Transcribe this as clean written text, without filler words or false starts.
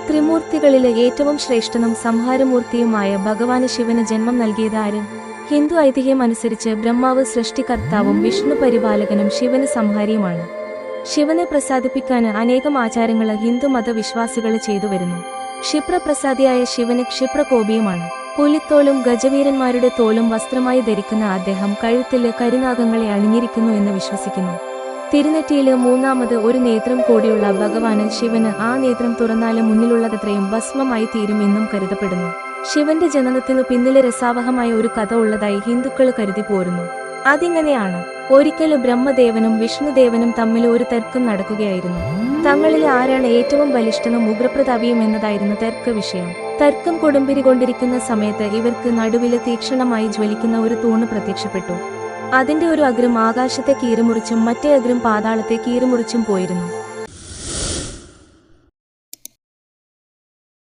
ത്രിമൂർത്തികളിലെ ഏറ്റവും ശ്രേഷ്ഠനും സംഹാരമൂർത്തിയുമായ ഭഗവാന് ശിവന് ജന്മം നൽകിയത് ആര്? ഹിന്ദു ഐതിഹ്യം അനുസരിച്ച് ബ്രഹ്മാവ് സൃഷ്ടികർത്താവും വിഷ്ണു പരിപാലകനും ശിവന് സംഹാരിയുമാണ്. ശിവനെ പ്രസാദിപ്പിക്കാന് അനേകം ആചാരങ്ങള് ഹിന്ദു മതവിശ്വാസികള് ചെയ്തുവരുന്നു. ക്ഷിപ്രപ്രസാദിയായ ശിവന് ക്ഷിപ്രകോപിയുമാണ്. പുലിത്തോലും ഗജവീരന്മാരുടെ തോലും വസ്ത്രമായി ധരിക്കുന്ന അദ്ദേഹം കഴുത്തില് കരിനാഗങ്ങളെ അണിഞ്ഞിരിക്കുന്നു എന്ന് വിശ്വസിക്കുന്നു. തിരുനെറ്റിയില് മൂന്നാമത് ഒരു നേത്രം കൂടിയുള്ള ഭഗവാന് ശിവന് ആ നേത്രം തുറന്നാല് മുന്നിലുള്ളതത്രയും ഭസ്മമായി തീരും എന്നും കരുതപ്പെടുന്നു. ശിവന്റെ ജനനത്തിനു പിന്നില് രസാവഹമായ ഒരു കഥ ഉള്ളതായി ഹിന്ദുക്കള് കരുതി പോരുന്നു. അതിങ്ങനെയാണ്. ഒരിക്കല് ബ്രഹ്മദേവനും വിഷ്ണുദേവനും തമ്മിൽ ഒരു തർക്കം നടക്കുകയായിരുന്നു. തങ്ങളില് ആരാണ് ഏറ്റവും ബലിഷ്ഠനും ഉഗ്രപ്രതാപിയും എന്നതായിരുന്നു തർക്ക വിഷയം. തർക്കം കൊടുമ്പിരികൊണ്ടിരിക്കുന്ന സമയത്ത് ഇവർക്ക് നടുവില് തീക്ഷണമായി ജ്വലിക്കുന്ന ഒരു തൂണ് പ്രത്യക്ഷപ്പെട്ടു. അതിന്റെ ഒരു അഗ്രം ആകാശത്തെ കീറിമുറിച്ചും മറ്റേ അഗ്രം പാതാളത്തെ കീറിമുറിച്ചും പോയിരുന്നു.